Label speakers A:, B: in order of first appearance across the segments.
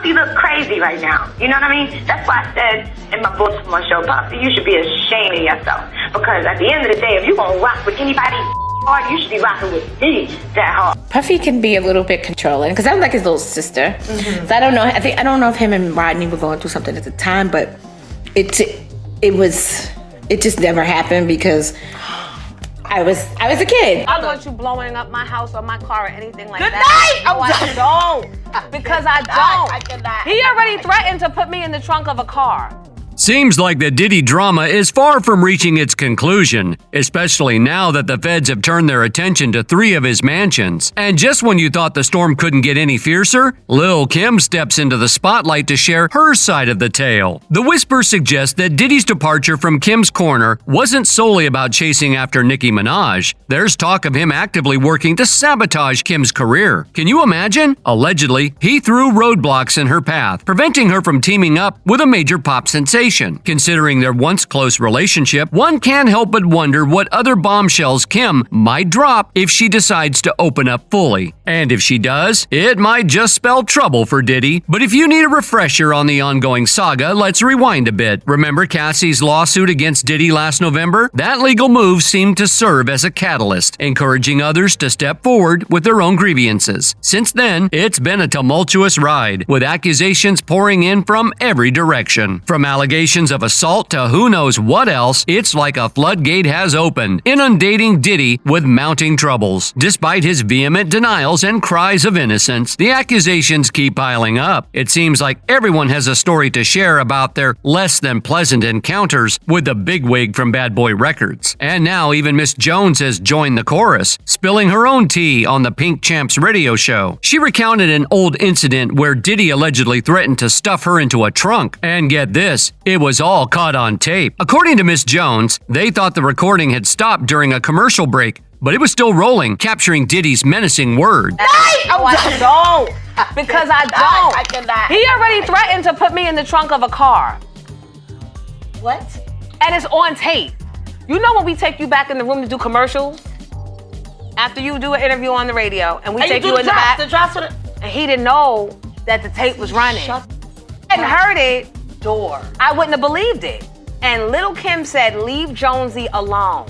A: Puffy look crazy right now. You know what I mean? That's why I said in my Baltimore show, Puffy, you should be ashamed of yourself. Because at the end of the day, if you're going to rock with anybody hard, you should be rocking with me that hard.
B: Puffy can be a little bit controlling because I'm like his little sister. Mm-hmm. So I don't know if him and Rodney were going through something at the time, but it just never happened because I was a kid.
C: I don't want you blowing up my house or my car or anything like
D: Good
C: that.
D: night!
C: No, I don't. Because I don't.
D: I cannot.
C: He already threatened to put me in the trunk of a car.
E: Seems like the Diddy drama is far from reaching its conclusion, especially now that the feds have turned their attention to 3 of his mansions. And just when you thought the storm couldn't get any fiercer, Lil Kim steps into the spotlight to share her side of the tale. The whisper suggests that Diddy's departure from Kim's corner wasn't solely about chasing after Nicki Minaj. There's talk of him actively working to sabotage Kim's career. Can you imagine? Allegedly, he threw roadblocks in her path, preventing her from teaming up with a major pop sensation. Considering their once close relationship, one can't help but wonder what other bombshells Kim might drop if she decides to open up fully. And if she does, it might just spell trouble for Diddy. But if you need a refresher on the ongoing saga, let's rewind a bit. Remember Cassie's lawsuit against Diddy last November? That legal move seemed to serve as a catalyst, encouraging others to step forward with their own grievances. Since then, it's been a tumultuous ride, with accusations pouring in from every direction. From allegations of assault to who knows what else, it's like a floodgate has opened, inundating Diddy with mounting troubles. Despite his vehement denials and cries of innocence, the accusations keep piling up. It seems like everyone has a story to share about their less than pleasant encounters with the bigwig from Bad Boy Records. And now even Miss Jones has joined the chorus, spilling her own tea on the Pink Champs radio show. She recounted an old incident where Diddy allegedly threatened to stuff her into a trunk. And get this, it was all caught on tape. According to Miss Jones, they thought the recording had stopped during a commercial break, but it was still rolling, capturing Diddy's menacing words.
C: No, I don't. Because I don't.
D: I cannot.
C: He already threatened to put me in the trunk of a car.
D: What?
C: And it's on tape. You know when we take you back in the room to do commercials? After you do an interview on the radio, and we take you in the back.
D: The drops for the...
C: And he didn't know that the tape was running. I hadn't heard it.
D: door.
C: I wouldn't have believed it. And Lil Kim said, leave Jonesy alone.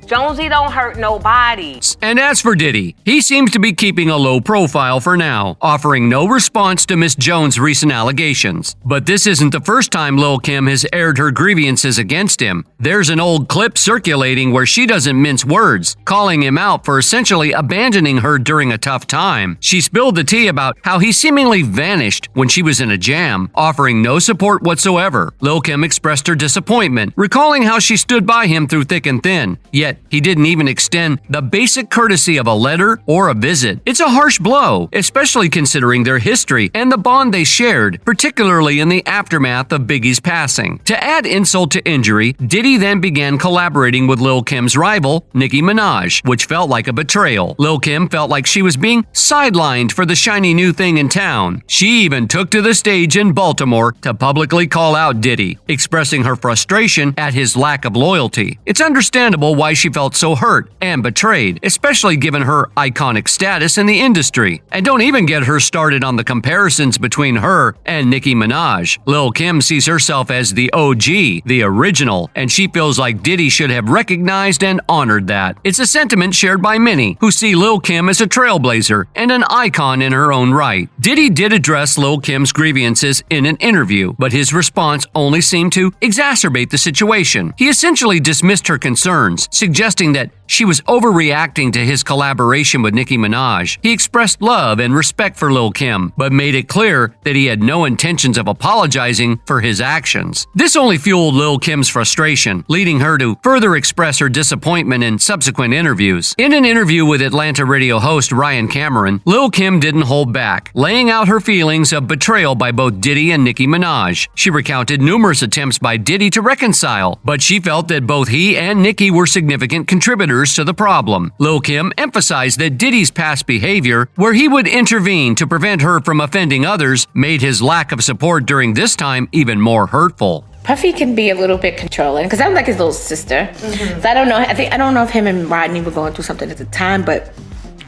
C: Jonesy don't hurt nobody.
E: And as for Diddy, he seems to be keeping a low profile for now, offering no response to Miss Jones' recent allegations. But this isn't the first time Lil Kim has aired her grievances against him. There's an old clip circulating where she doesn't mince words, calling him out for essentially abandoning her during a tough time. She spilled the tea about how he seemingly vanished when she was in a jam, offering no support whatsoever. Lil Kim expressed her disappointment, recalling how she stood by him through thick and thin, yet he didn't even extend the basic courtesy of a letter or a visit. It's a harsh blow, especially considering their history and the bond they shared, particularly in the aftermath of Biggie's passing. To add insult to injury, Diddy then began collaborating with Lil Kim's rival, Nicki Minaj, which felt like a betrayal. Lil Kim felt like she was being sidelined for the shiny new thing in town. She even took to the stage in Baltimore to publicly call out Diddy, expressing her frustration at his lack of loyalty. It's understandable why she felt so hurt and betrayed, especially given her iconic status in the industry. And don't even get her started on the comparisons between her and Nicki Minaj. Lil Kim sees herself as the OG, the original, and she feels like Diddy should have recognized and honored that. It's a sentiment shared by many who see Lil Kim as a trailblazer and an icon in her own right. Diddy did address Lil Kim's grievances in an interview, but his response only seemed to exacerbate the situation. He essentially dismissed her concerns, suggesting that she was overreacting to his collaboration with Nicki Minaj. He expressed love and respect for Lil Kim, but made it clear that he had no intentions of apologizing for his actions. This only fueled Lil Kim's frustration, leading her to further express her disappointment in subsequent interviews. In an interview with Atlanta radio host Ryan Cameron, Lil Kim didn't hold back, laying out her feelings of betrayal by both Diddy and Nicki Minaj. She recounted numerous attempts by Diddy to reconcile, but she felt that both he and Nicki were significant contributors to the problem. Lil Kim emphasized that Diddy's past behavior, where he would intervene to prevent her from offending others, made his lack of support during this time even more hurtful.
B: Puffy can be a little bit controlling because I'm like his little sister. Mm-hmm. So I don't know if him and Rodney were going through something at the time, but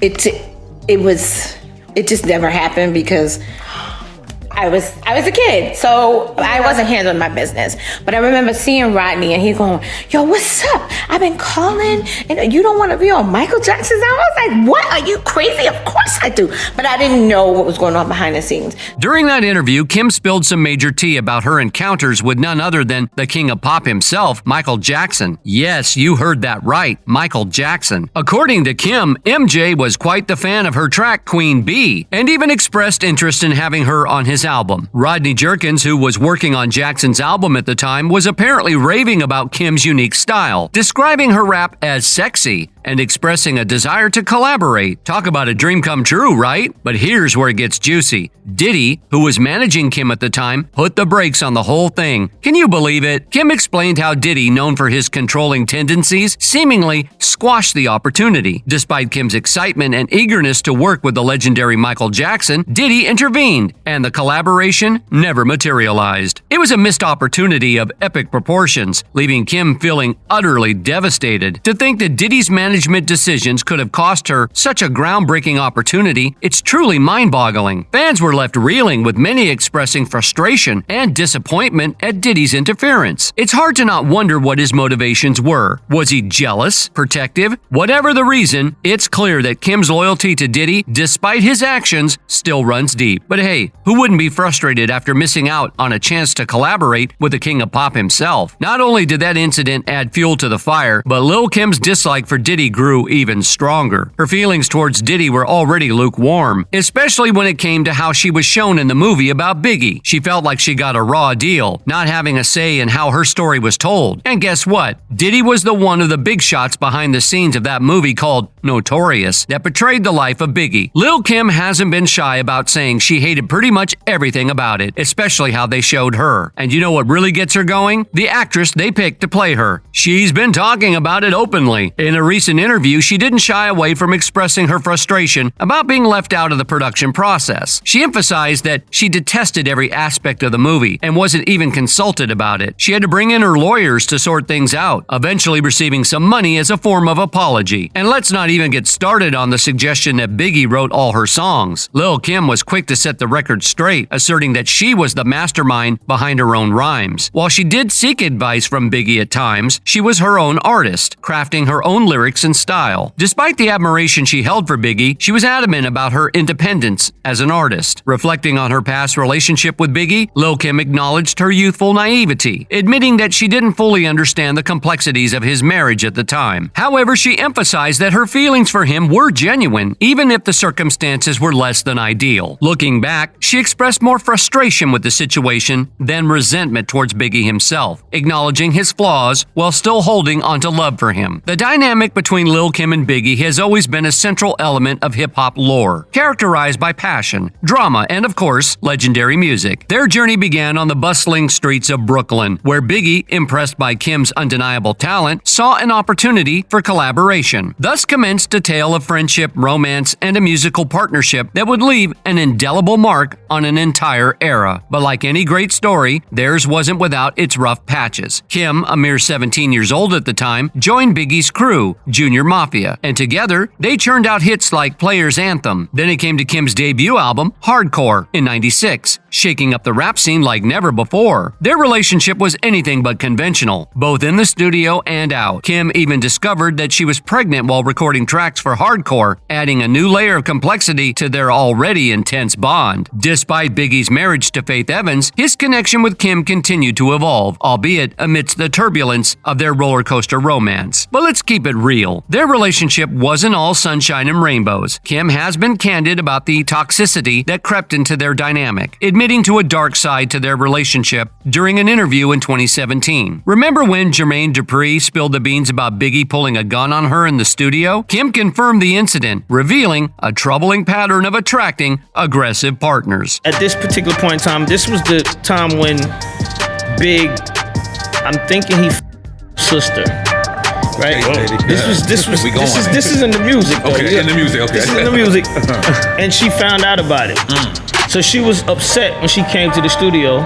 B: it just never happened because I was a kid, so I wasn't handling my business. But I remember seeing Rodney and he going, "Yo, what's up? I've been calling and you don't want to be on Michael Jackson's album?" I was like, "What? Are you crazy? Of course I do." But I didn't know what was going on behind the scenes.
E: During that interview, Kim spilled some major tea about her encounters with none other than the king of pop himself, Michael Jackson. Yes, you heard that right, Michael Jackson. According to Kim, MJ was quite the fan of her track Queen Bee, and even expressed interest in having her on his album. Rodney Jerkins, who was working on Jackson's album at the time, was apparently raving about Kim's unique style, describing her rap as sexy and expressing a desire to collaborate. Talk about a dream come true, right? But here's where it gets juicy. Diddy, who was managing Kim at the time, put the brakes on the whole thing. Can you believe it? Kim explained how Diddy, known for his controlling tendencies, seemingly squashed the opportunity. Despite Kim's excitement and eagerness to work with the legendary Michael Jackson, Diddy intervened, and the collaboration never materialized. It was a missed opportunity of epic proportions, leaving Kim feeling utterly devastated. To think that Diddy's management decisions could have cost her such a groundbreaking opportunity, it's truly mind-boggling. Fans were left reeling, with many expressing frustration and disappointment at Diddy's interference. It's hard to not wonder what his motivations were. Was he jealous? Protective? Whatever the reason, it's clear that Kim's loyalty to Diddy, despite his actions, still runs deep. But hey, who wouldn't be frustrated after missing out on a chance to collaborate with the king of pop himself? Not only did that incident add fuel to the fire, but Lil Kim's dislike for Diddy grew even stronger. Her feelings towards Diddy were already lukewarm, especially when it came to how she was shown in the movie about Biggie. She felt like she got a raw deal, not having a say in how her story was told. And guess what? Diddy was the one of the big shots behind the scenes of that movie called Notorious that portrayed the life of Biggie. Lil Kim hasn't been shy about saying she hated pretty much everything about it, especially how they showed her. And you know what really gets her going? The actress they picked to play her. She's been talking about it openly. In a recent interview, she didn't shy away from expressing her frustration about being left out of the production process. She emphasized that she detested every aspect of the movie and wasn't even consulted about it. She had to bring in her lawyers to sort things out, eventually receiving some money as a form of apology. And let's not even get started on the suggestion that Biggie wrote all her songs. Lil Kim was quick to set the record straight, asserting that she was the mastermind behind her own rhymes. While she did seek advice from Biggie at times, she was her own artist, crafting her own lyrics and style. Despite the admiration she held for Biggie, she was adamant about her independence as an artist. Reflecting on her past relationship with Biggie, Lil Kim acknowledged her youthful naivety, admitting that she didn't fully understand the complexities of his marriage at the time. However, she emphasized that her feelings for him were genuine, even if the circumstances were less than ideal. Looking back, she expressed more frustration with the situation than resentment towards Biggie himself, acknowledging his flaws while still holding onto love for him. The dynamic between Lil Kim and Biggie has always been a central element of hip-hop lore, characterized by passion, drama, and of course, legendary music. Their journey began on the bustling streets of Brooklyn, where Biggie, impressed by Kim's undeniable talent, saw an opportunity for collaboration. Thus commenced a tale of friendship, romance, and a musical partnership that would leave an indelible mark on an entire era. But like any great story, theirs wasn't without its rough patches. Kim, a mere 17 years old at the time, joined Biggie's crew, Junior Mafia, and together, they churned out hits like Player's Anthem. Then it came to Kim's debut album, Hardcore, in '96, shaking up the rap scene like never before. Their relationship was anything but conventional, both in the studio and out. Kim even discovered that she was pregnant while recording tracks for Hardcore, adding a new layer of complexity to their already intense bond. Despite Biggie's marriage to Faith Evans, his connection with Kim continued to evolve, albeit amidst the turbulence of their roller coaster romance. But let's keep it real. Their relationship wasn't all sunshine and rainbows. Kim has been candid about the toxicity that crept into their dynamic, admitting to a dark side to their relationship during an interview in 2017. Remember when Jermaine Dupri spilled the beans about Biggie pulling a gun on her in the studio? Kim confirmed the incident, revealing a troubling pattern of attracting aggressive partners.
F: At this particular point in time, this was the time when Big, I'm thinking he sister. Right. This is in the music. Though.
G: Okay, in the music. Okay.
F: This is in the music, and she found out about it. So she was upset when she came to the studio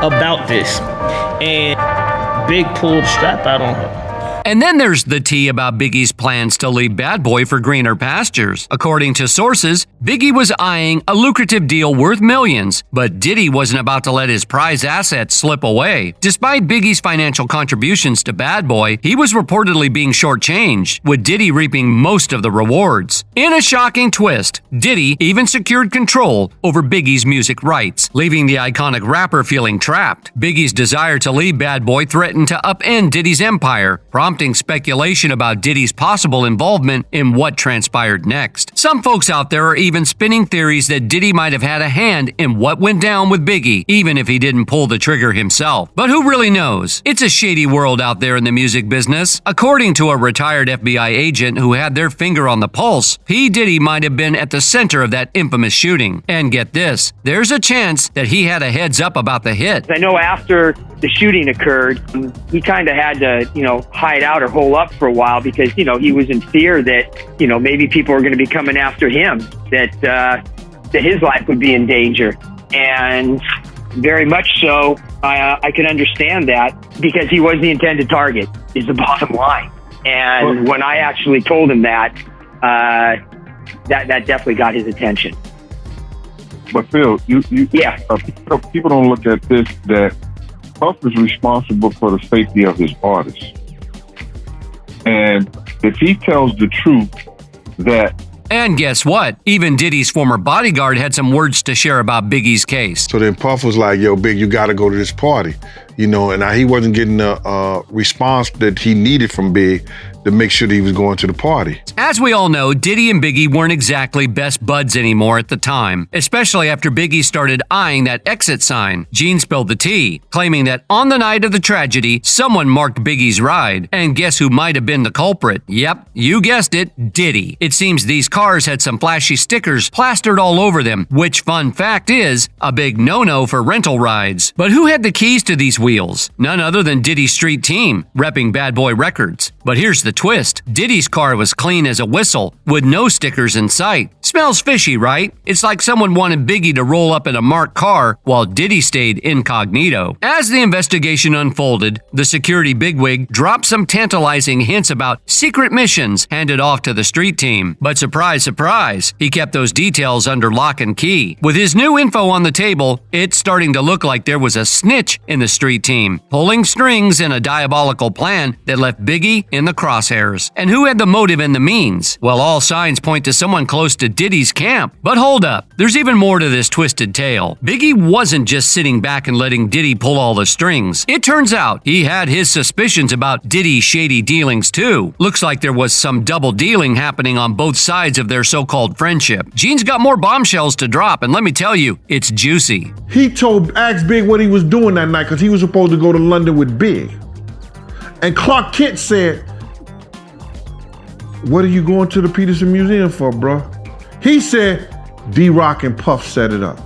F: about this, and Big pulled the strap out on her.
E: And then there's the tea about Biggie's plans to leave Bad Boy for greener pastures. According to sources, Biggie was eyeing a lucrative deal worth millions, but Diddy wasn't about to let his prized assets slip away. Despite Biggie's financial contributions to Bad Boy, he was reportedly being shortchanged, with Diddy reaping most of the rewards. In a shocking twist, Diddy even secured control over Biggie's music rights, leaving the iconic rapper feeling trapped. Biggie's desire to leave Bad Boy threatened to upend Diddy's empire, prompting speculation about Diddy's possible involvement in what transpired next. Some folks out there are even spinning theories that Diddy might have had a hand in what went down with Biggie, even if he didn't pull the trigger himself. But who really knows? It's a shady world out there in the music business. According to a retired FBI agent who had their finger on the pulse, P. Diddy might have been at the center of that infamous shooting. And get this, there's a chance that he had a heads up about the hit.
G: I know after the shooting occurred, he kind of had to, hide out or hole up for a while because, he was in fear that, maybe people were going to be coming after him, that his life would be in danger. And very much so, I can understand that because he was the intended target, is the bottom line. And when I actually told him that, that definitely got his attention.
H: But Phil, people don't look at this, that Puff is responsible for the safety of his artists. And if he tells the truth that...
E: And guess what? Even Diddy's former bodyguard had some words to share about Biggie's case.
I: So then Puff was like, yo, Big, you gotta go to this party. And he wasn't getting the response that he needed from Big to make sure that he was going to the party.
E: As we all know, Diddy and Biggie weren't exactly best buds anymore at the time, especially after Biggie started eyeing that exit sign. Gene spilled the tea, claiming that on the night of the tragedy, someone marked Biggie's ride. And guess who might have been the culprit? Yep, you guessed it, Diddy. It seems these cars had some flashy stickers plastered all over them, which, fun fact is, a big no-no for rental rides. But who had the keys to these wheels? None other than Diddy's street team, repping Bad Boy Records. But here's the twist. Diddy's car was clean as a whistle, with no stickers in sight. Smells fishy, right? It's like someone wanted Biggie to roll up in a marked car while Diddy stayed incognito. As the investigation unfolded, the security bigwig dropped some tantalizing hints about secret missions handed off to the street team. But surprise, surprise, he kept those details under lock and key. With his new info on the table, it's starting to look like there was a snitch in the street team, pulling strings in a diabolical plan that left Biggie in the crosshairs. And who had the motive and the means? Well, all signs point to someone close to Diddy's camp. But hold up, there's even more to this twisted tale. Biggie wasn't just sitting back and letting Diddy pull all the strings. It turns out he had his suspicions about Diddy's shady dealings too. Looks like there was some double dealing happening on both sides of their so-called friendship. Gene's got more bombshells to drop, and let me tell you, it's juicy.
I: He asked Big what he was doing that night because he was supposed to go to London with Big. And Clark Kent said, "What are you going to the Peterson Museum for, bro?" He said, D-Rock and Puff set it up.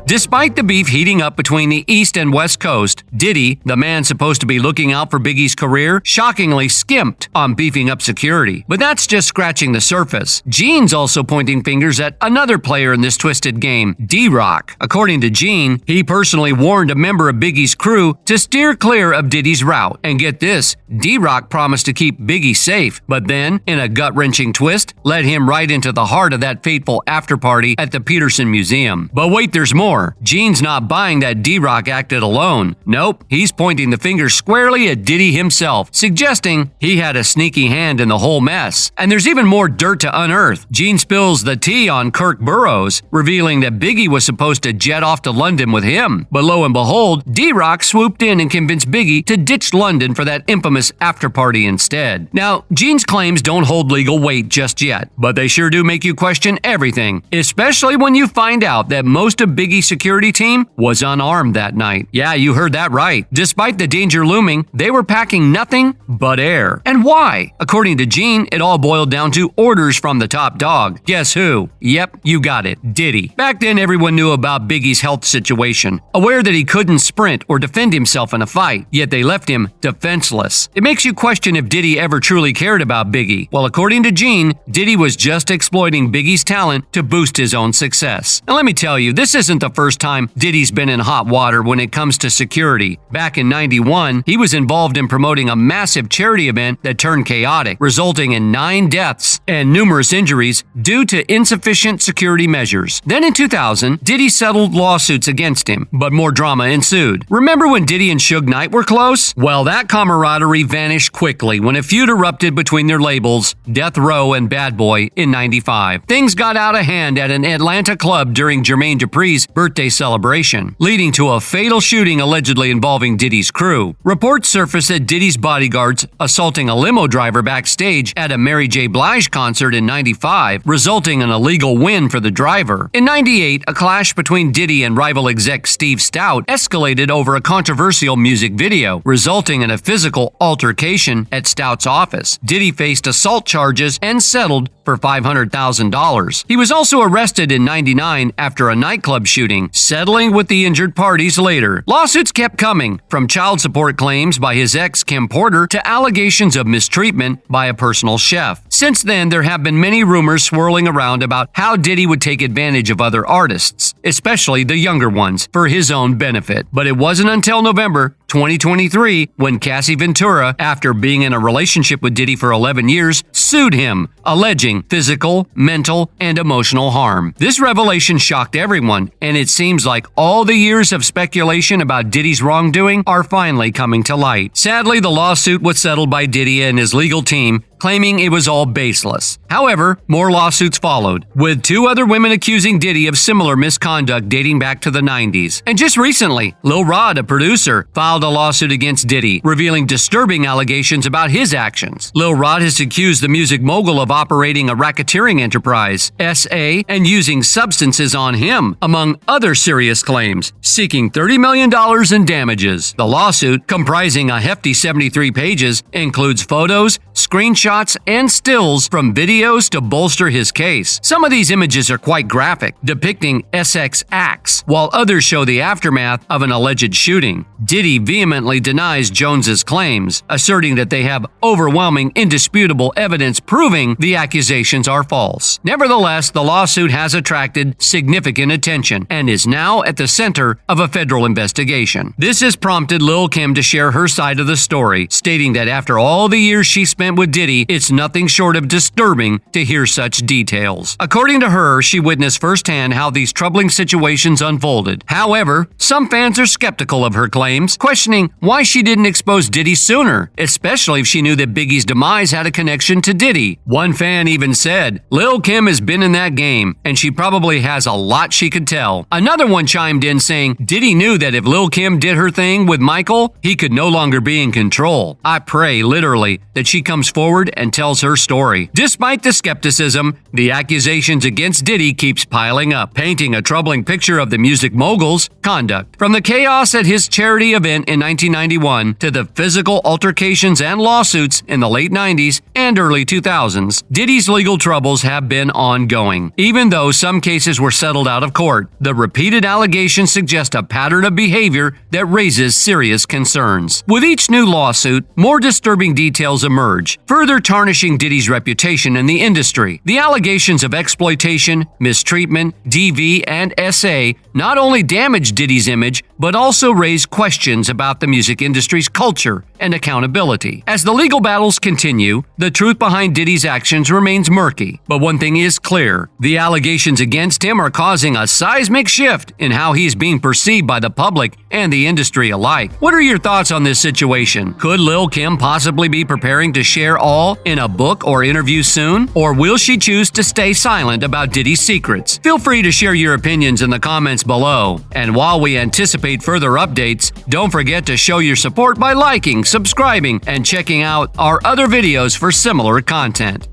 E: Despite the beef heating up between the East and West Coast, Diddy, the man supposed to be looking out for Biggie's career, shockingly skimped on beefing up security. But that's just scratching the surface. Gene's also pointing fingers at another player in this twisted game, D-Rock. According to Gene, he personally warned a member of Biggie's crew to steer clear of Diddy's route. And get this, D-Rock promised to keep Biggie safe, but then, in a gut-wrenching twist, led him right into the heart of that fateful after-party at the Peterson Museum. But wait, there's more. Gene's not buying that D-Rock acted alone. Nope, he's pointing the finger squarely at Diddy himself, suggesting he had a sneaky hand in the whole mess. And there's even more dirt to unearth. Gene spills the tea on Kirk Burroughs, revealing that Biggie was supposed to jet off to London with him. But lo and behold, D-Rock swooped in and convinced Biggie to ditch London for that infamous after-party instead. Now, Gene's claims don't hold legal weight just yet, but they sure do make you question everything, especially when you find out that most of Biggie's security team was unarmed that night. Yeah, you heard that right. Despite the danger looming, they were packing nothing but air. And why? According to Gene, it all boiled down to orders from the top dog. Guess who? Yep, you got it, Diddy. Back then, everyone knew about Biggie's health situation, aware that he couldn't sprint or defend himself in a fight, yet they left him defenseless. It makes you question if Diddy ever truly cared about Biggie. Well, according to Gene, Diddy was just exploiting Biggie's talent to boost his own success. And let me tell you, this isn't the first time Diddy's been in hot water when it comes to security. Back in 91, he was involved in promoting a massive charity event that turned chaotic, resulting in 9 deaths and numerous injuries due to insufficient security measures. Then in 2000, Diddy settled lawsuits against him, but more drama ensued. Remember when Diddy and Suge Knight were close? Well, that camaraderie vanished quickly when a feud erupted between their labels, Death Row and Bad Boy, in 95. Things got out of hand at an Atlanta club during Jermaine Dupri's birthday celebration, leading to a fatal shooting allegedly involving Diddy's crew. Reports surfaced that Diddy's bodyguards assaulting a limo driver backstage at a Mary J. Blige concert in 95, resulting in a legal win for the driver. In 98, a clash between Diddy and rival exec Steve Stout escalated over a controversial music video, resulting in a physical altercation at Stout's office. Diddy faced assault charges and settled for $500,000. He was also arrested in 99 after a nightclub shooting, settling with the injured parties later. Lawsuits kept coming, from child support claims by his ex Kim Porter to allegations of mistreatment by a personal chef. Since then, there have been many rumors swirling around about how Diddy would take advantage of other artists, especially the younger ones, for his own benefit. But it wasn't until November 2023 when Cassie Ventura, after being in a relationship with Diddy for 11 years, sued him, alleging physical, mental, and emotional harm. This revelation shocked everyone, and it seems like all the years of speculation about Diddy's wrongdoing are finally coming to light. Sadly, the lawsuit was settled by Diddy and his legal team, claiming it was all baseless. However, more lawsuits followed, with 2 other women accusing Diddy of similar misconduct dating back to the 90s. And just recently, Lil Rod, a producer, filed a lawsuit against Diddy, revealing disturbing allegations about his actions. Lil Rod has accused the music mogul of operating a racketeering enterprise, SA, and using substances on him, among other serious claims, seeking $30 million in damages. The lawsuit, comprising a hefty 73 pages, includes photos, screenshots, and stills from videos to bolster his case. Some of these images are quite graphic, depicting SX acts, while others show the aftermath of an alleged shooting. Diddy vehemently denies Jones's claims, asserting that they have overwhelming, indisputable evidence proving the accusations are false. Nevertheless, the lawsuit has attracted significant attention and is now at the center of a federal investigation. This has prompted Lil Kim to share her side of the story, stating that after all the years she spent with Diddy, it's nothing short of disturbing to hear such details. According to her, she witnessed firsthand how these troubling situations unfolded. However, some fans are skeptical of her claims, questioning why she didn't expose Diddy sooner, especially if she knew that Biggie's demise had a connection to Diddy. One fan even said, Lil Kim has been in that game, and she probably has a lot she could tell. Another one chimed in saying, Diddy knew that if Lil Kim did her thing with Michael, he could no longer be in control. I pray, literally, that she comes forward and tells her story. Despite the skepticism, the accusations against Diddy keeps piling up, painting a troubling picture of the music mogul's conduct. From the chaos at his charity event in 1991 to the physical altercations and lawsuits in the late 90s and early 2000s, Diddy's legal troubles have been ongoing. Even though some cases were settled out of court, the repeated allegations suggest a pattern of behavior that raises serious concerns. With each new lawsuit, more disturbing details emerge, further tarnishing Diddy's reputation in the industry. The allegations of exploitation, mistreatment, DV, and SA not only damage Diddy's image, but also raise questions about the music industry's culture and accountability. As the legal battles continue, the truth behind Diddy's actions remains murky. But one thing is clear: the allegations against him are causing a seismic shift in how he's being perceived by the public and the industry alike. What are your thoughts on this situation? Could Lil Kim possibly be preparing to share all in a book or interview soon? Or will she choose to stay silent about Diddy's secrets? Feel free to share your opinions in the comments below. And while we anticipate further updates, don't forget to show your support by liking, subscribing, and checking out our other videos for similar content.